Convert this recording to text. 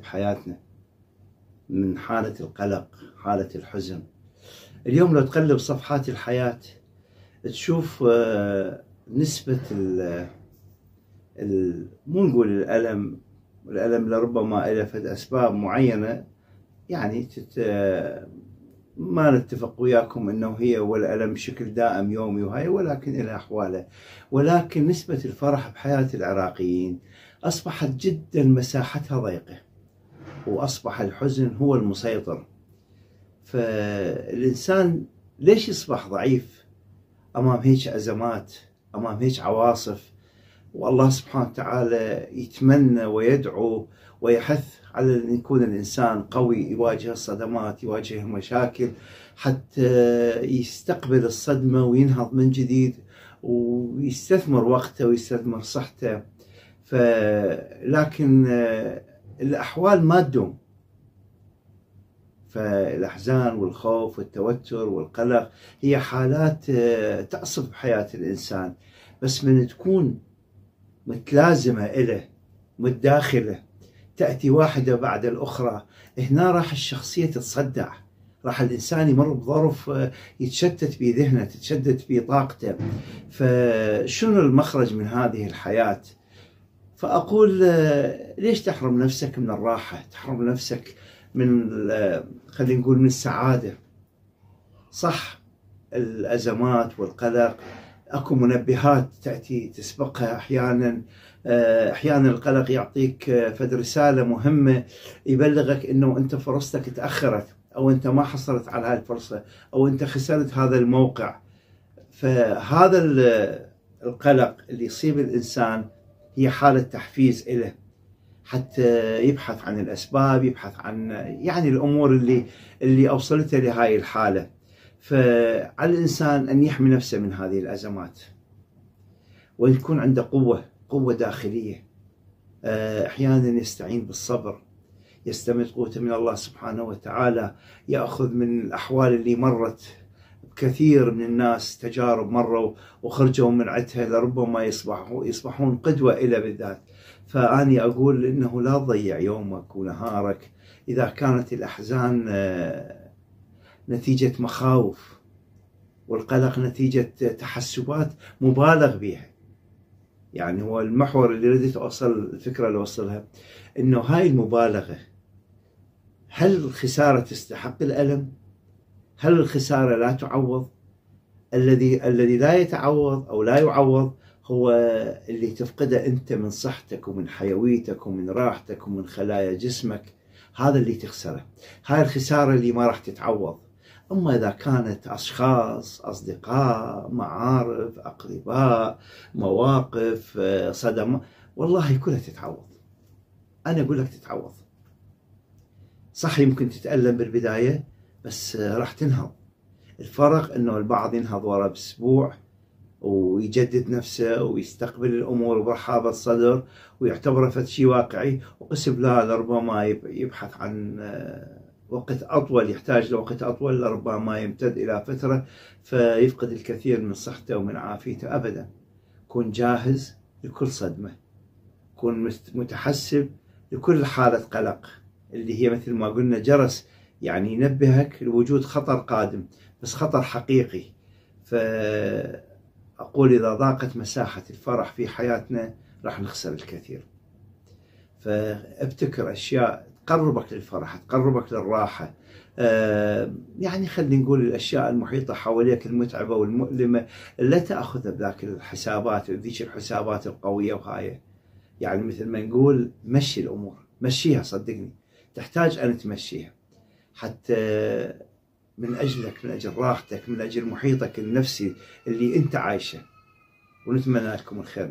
بحياتنا من حالة القلق، حالة الحزن. اليوم لو تقلب صفحات الحياة تشوف نسبة مو نقول الألم لربما له فد أسباب معينة، يعني ما نتفق وياكم أنه هي والألم بشكل دائم يومي وهاي، ولكن إلى أحواله. ولكن نسبة الفرح بحياة العراقيين أصبحت جدا مساحتها ضيقة، وأصبح الحزن هو المسيطر. فالإنسان ليش يصبح ضعيف أمام هيك أزمات، أمام هيك عواصف؟ والله سبحانه وتعالى يتمنى ويدعو ويحث على أن يكون الإنسان قوي، يواجه الصدمات، يواجه المشاكل، حتى يستقبل الصدمة وينهض من جديد ويستثمر وقته ويستثمر صحته. لكن الأحوال ما تدوم، فالأحزان والخوف والتوتر والقلق هي حالات تعصف بحياة الإنسان، بس من تكون متلازمة إله، متداخلة، تأتي واحدة بعد الأخرى، هنا راح الشخصية تتصدع، راح الإنسان يمر بظرف يتشتت في ذهنه، تتشتت في طاقته. فشنو المخرج من هذه الحياة؟ فأقول ليش تحرم نفسك من الراحة، تحرم نفسك من خلينا نقول من السعادة؟ صح الأزمات والقلق اكو منبهات تأتي تسبقها أحيانا. أحيانا القلق يعطيك فد رسالة مهمة، يبلغك انه انت فرصتك تأخرت، او انت ما حصلت على هاي الفرصة، او انت خسرت هذا الموقع. فهذا القلق اللي يصيب الإنسان هي حالة تحفيز له، حتى يبحث عن الأسباب، يبحث عن يعني الأمور اللي أوصلته لهاي الحالة. فعلى الإنسان أن يحمي نفسه من هذه الأزمات، ويكون عنده قوة داخلية. أحيانا يستعين بالصبر، يستمد قوته من الله سبحانه وتعالى، يأخذ من الأحوال اللي مرت كثير من الناس، تجارب مروا وخرجوا من عدها، لربما يصبحون قدوة إلى بالذات. فأني أقول إنه لا تضيع يومك ونهارك إذا كانت الأحزان نتيجة مخاوف، والقلق نتيجة تحسبات مبالغ بها. يعني هو المحور اللي ردت أوصل، الفكرة اللي أوصلها إنه هاي المبالغة، هل الخسارة تستحق الألم؟ هل الخسارة لا تعوض؟ الذي لا يتعوض أو لا يعوض هو اللي تفقده أنت من صحتك ومن حيويتك ومن راحتك ومن خلايا جسمك، هذا اللي تخسره. هاي الخسارة اللي ما راح تتعوض. أما إذا كانت أشخاص، أصدقاء، معارف، أقرباء، مواقف، صدمات، والله كلها تتعوض. أنا أقول لك تتعوض. صح يمكن تتألم بالبداية، بس راح تنهض. الفرق انه البعض ينهض ورا باسبوع ويجدد نفسه ويستقبل الامور برحابة الصدر ويعتبره فد شيء واقعي، وقسم لا، لربما يبحث عن وقت اطول، يحتاج لوقت اطول، لربما يمتد الى فترة، فيفقد الكثير من صحته ومن عافيته. ابدا، كن جاهز لكل صدمة، كن متحسب لكل حالة قلق، اللي هي مثل ما قلنا جرس، يعني ينبهك لوجود خطر قادم، بس خطر حقيقي. فأقول إذا ضاقت مساحة الفرح في حياتنا راح نخسر الكثير. فابتكر أشياء تقربك للفرح، تقربك للراحة. يعني خلينا نقول الأشياء المحيطة حواليك المتعبة والمؤلمة لا تأخذها بذاك الحسابات، ذيك الحسابات القوية وهاي. يعني مثل ما نقول مشي الأمور، مشيها، صدقني تحتاج أن تمشيها، حتى من أجلك، من أجل راحتك، من أجل محيطك النفسي اللي أنت عايشه. ونتمنى لكم الخير.